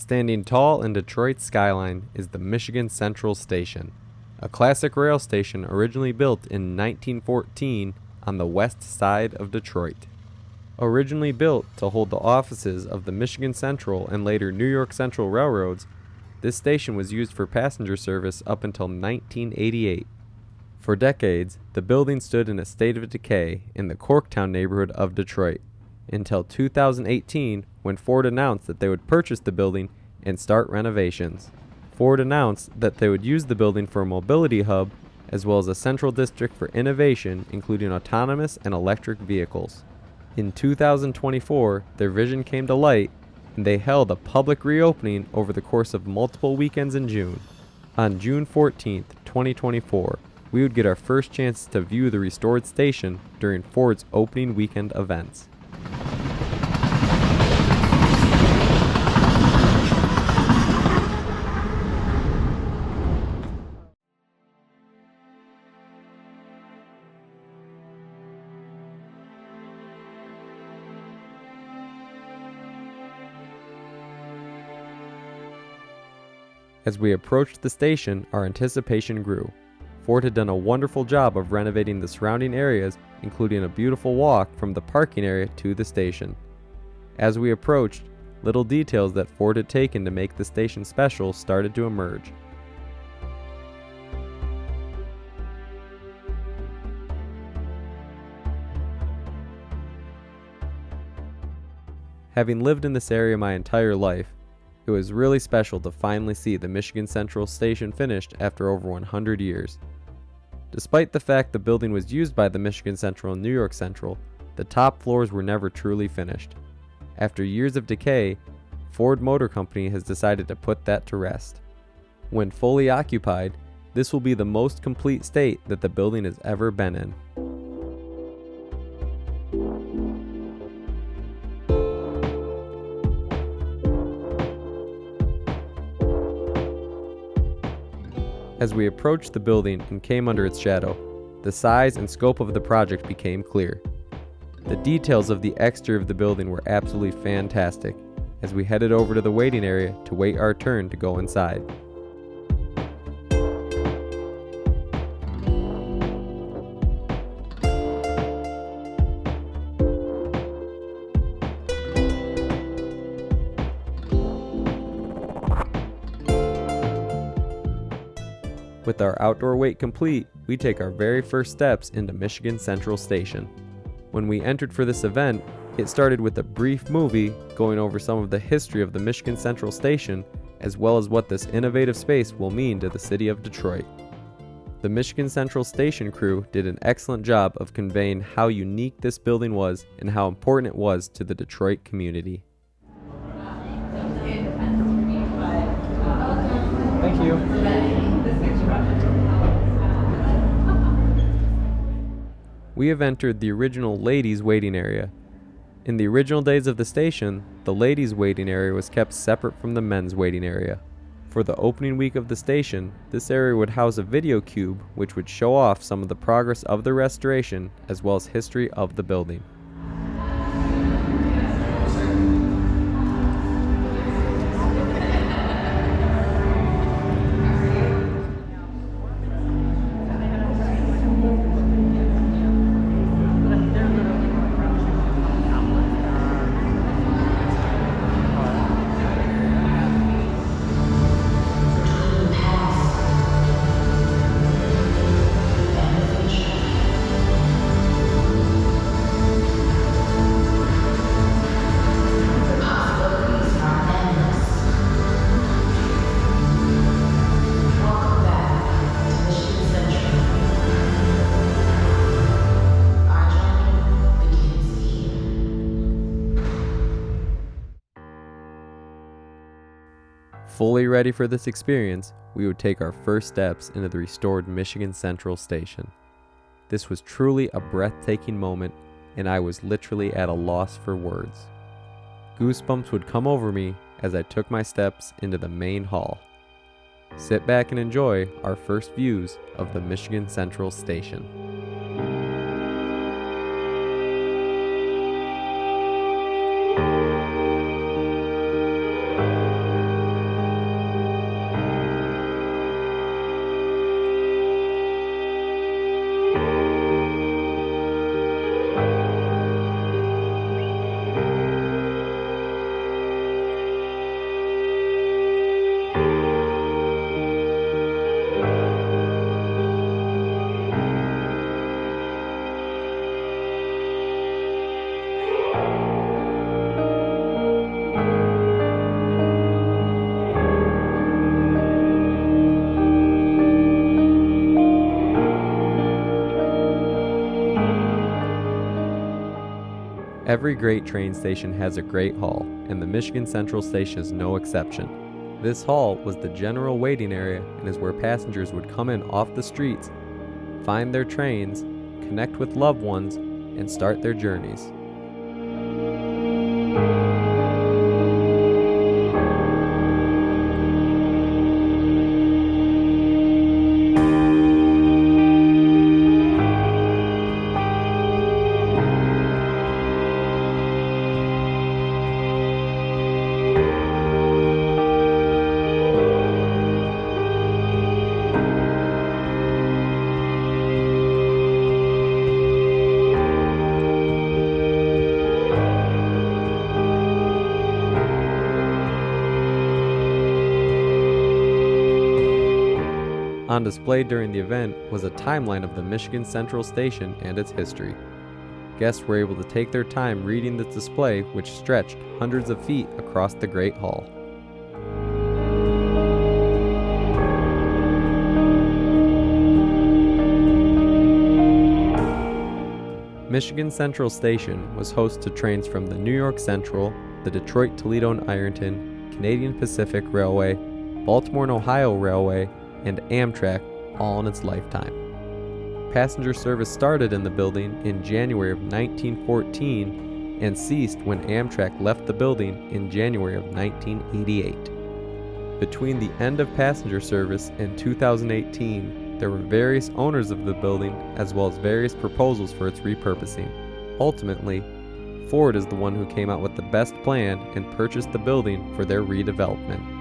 Standing tall in Detroit's skyline is the Michigan Central Station, a classic rail station originally built in 1914 on the west side of Detroit. Originally built to hold the offices of the Michigan Central and later New York Central Railroads, this station was used for passenger service up until 1988. For decades, the building stood in a state of decay in the Corktown neighborhood of Detroit, until 2018 when Ford announced that they would purchase the building and start renovations. Ford announced that they would use the building for a mobility hub as well as a central district for innovation, including autonomous and electric vehicles. In 2024, their vision came to light, and they held a public reopening over the course of multiple weekends in June. On June 14th, 2024, we would get our first chance to view the restored station during Ford's opening weekend events. As we approached the station, our anticipation grew. Ford had done a wonderful job of renovating the surrounding areas, including a beautiful walk from the parking area to the station. As we approached, little details that Ford had taken to make the station special started to emerge. Having lived in this area my entire life, it was really special to finally see the Michigan Central Station finished after over 100 years. Despite the fact the building was used by the Michigan Central and New York Central, the top floors were never truly finished. After years of decay, Ford Motor Company has decided to put that to rest. When fully occupied, this will be the most complete state that the building has ever been in. As we approached the building and came under its shadow, the size and scope of the project became clear. The details of the exterior of the building were absolutely fantastic as we headed over to the waiting area to wait our turn to go inside. With our outdoor wait complete, we take our very first steps into Michigan Central Station. When we entered for this event, it started with a brief movie going over some of the history of the Michigan Central Station, as well as what this innovative space will mean to the city of Detroit. The Michigan Central Station crew did an excellent job of conveying how unique this building was and how important it was to the Detroit community. Thank you. We have entered the original ladies' waiting area. In the original days of the station, the ladies' waiting area was kept separate from the men's waiting area. For the opening week of the station, this area would house a video cube which would show off some of the progress of the restoration as well as history of the building. Fully ready for this experience, we would take our first steps into the restored Michigan Central Station. This was truly a breathtaking moment, and I was literally at a loss for words. Goosebumps would come over me as I took my steps into the main hall. Sit back and enjoy our first views of the Michigan Central Station. Every great train station has a great hall, and the Michigan Central Station is no exception. This hall was the general waiting area and is where passengers would come in off the streets, find their trains, connect with loved ones, and start their journeys. On display during the event was a timeline of the Michigan Central Station and its history. Guests were able to take their time reading this display, which stretched hundreds of feet across the Great Hall. Michigan Central Station was host to trains from the New York Central, the Detroit, Toledo and Ironton, Canadian Pacific Railway, Baltimore and Ohio Railway, and Amtrak, all in its lifetime. Passenger service started in the building in January of 1914 and ceased when Amtrak left the building in January of 1988. Between the end of passenger service and 2018, there were various owners of the building as well as various proposals for its repurposing. Ultimately, Ford is the one who came out with the best plan and purchased the building for their redevelopment.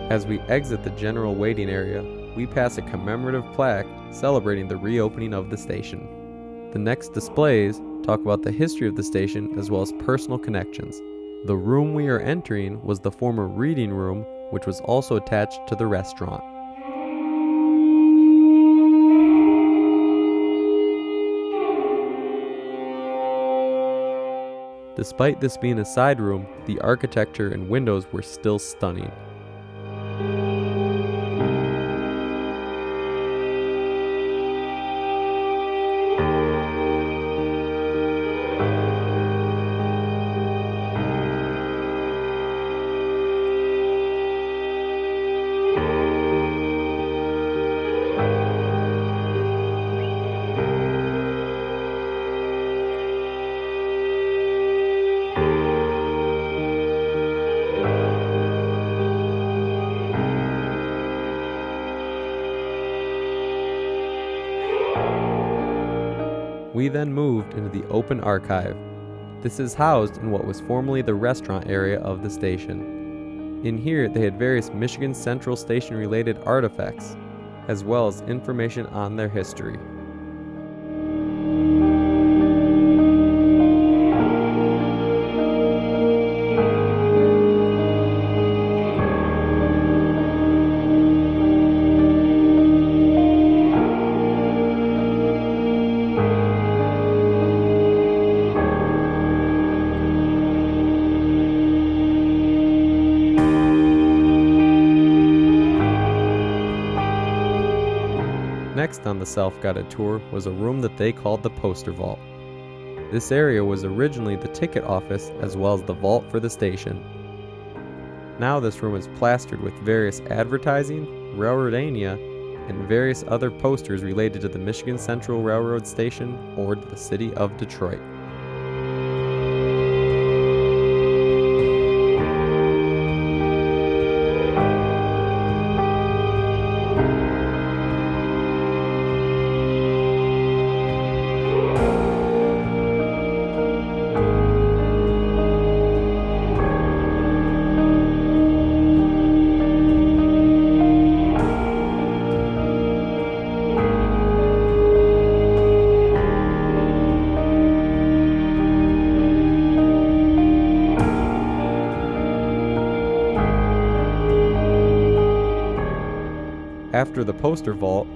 As we exit the general waiting area, we pass a commemorative plaque celebrating the reopening of the station. The next displays talk about the history of the station as well as personal connections. The room we are entering was the former reading room, which was also attached to the restaurant. Despite this being a side room, the architecture and windows were still stunning. We then moved into the open archive. This is housed in what was formerly the restaurant area of the station. In here, they had various Michigan Central Station related artifacts, as well as information on their history. Next on the self-guided tour was a room that they called the poster vault. This area was originally the ticket office as well as the vault for the station. Now this room is plastered with various advertising, railroadania, and various other posters related to the Michigan Central Railroad Station or to the city of Detroit. After the poster vault,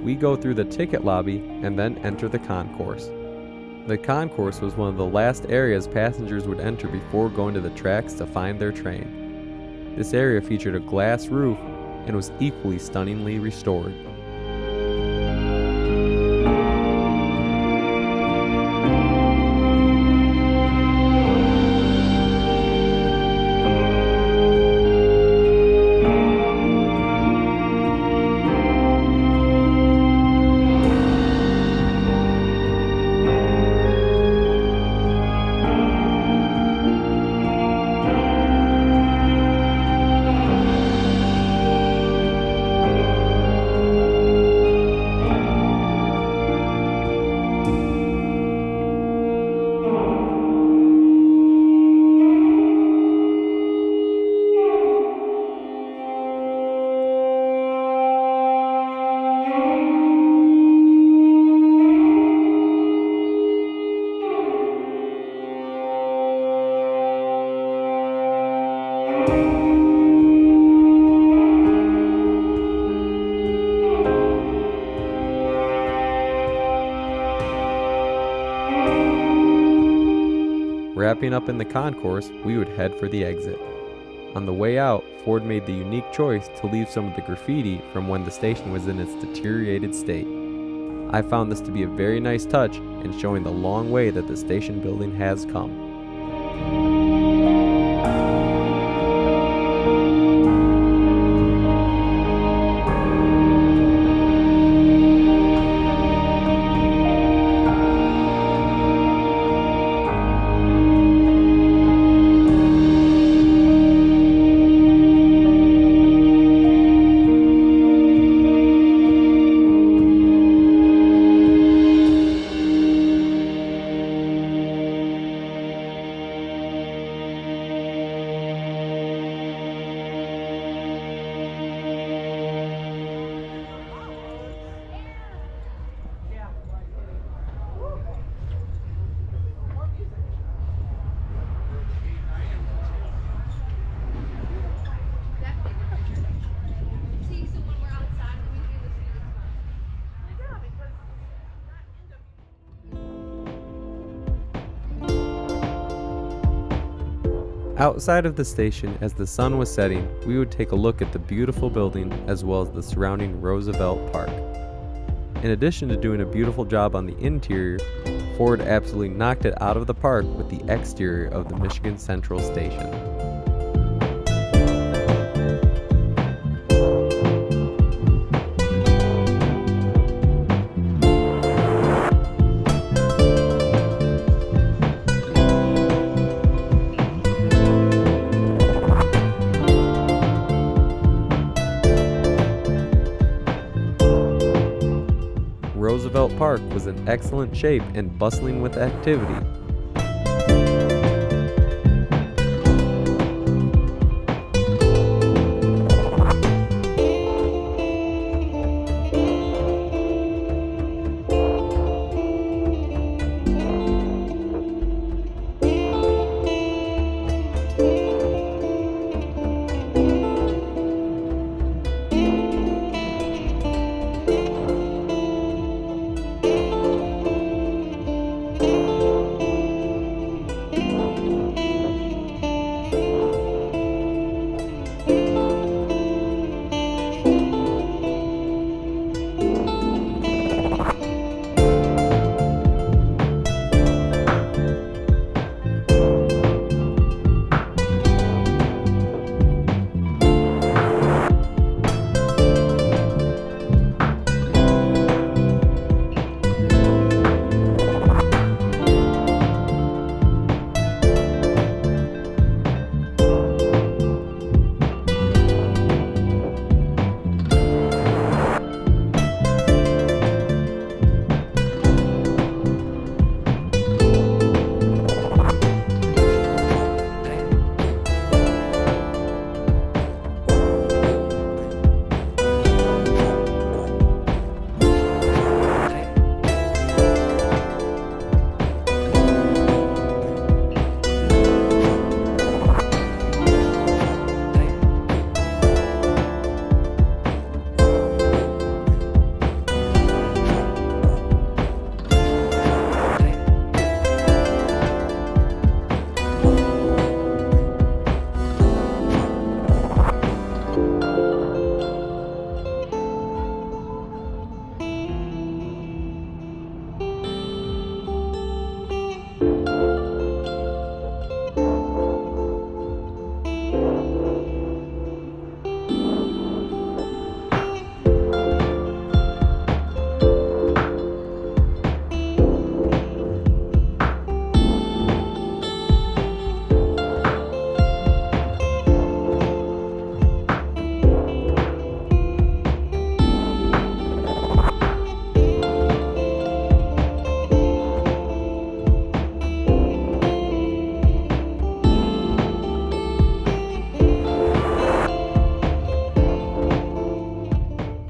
We go through the ticket lobby and then enter the concourse. The concourse was one of the last areas passengers would enter before going to the tracks to find their train. This area featured a glass roof and was equally stunningly restored. Wrapping up in the concourse, we would head for the exit. On the way out, Ford made the unique choice to leave some of the graffiti from when the station was in its deteriorated state. I found this to be a very nice touch in showing the long way that the station building has come. Outside of the station, as the sun was setting, we would take a look at the beautiful building as well as the surrounding Roosevelt Park. In addition to doing a beautiful job on the interior, Ford absolutely knocked it out of the park with the exterior of the Michigan Central Station. Roosevelt Park was in excellent shape and bustling with activity.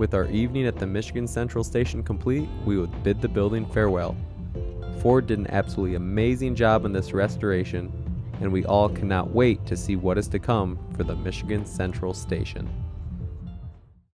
With our evening at the Michigan Central Station complete, we would bid the building farewell. Ford did an absolutely amazing job in this restoration, and we all cannot wait to see what is to come for the Michigan Central Station.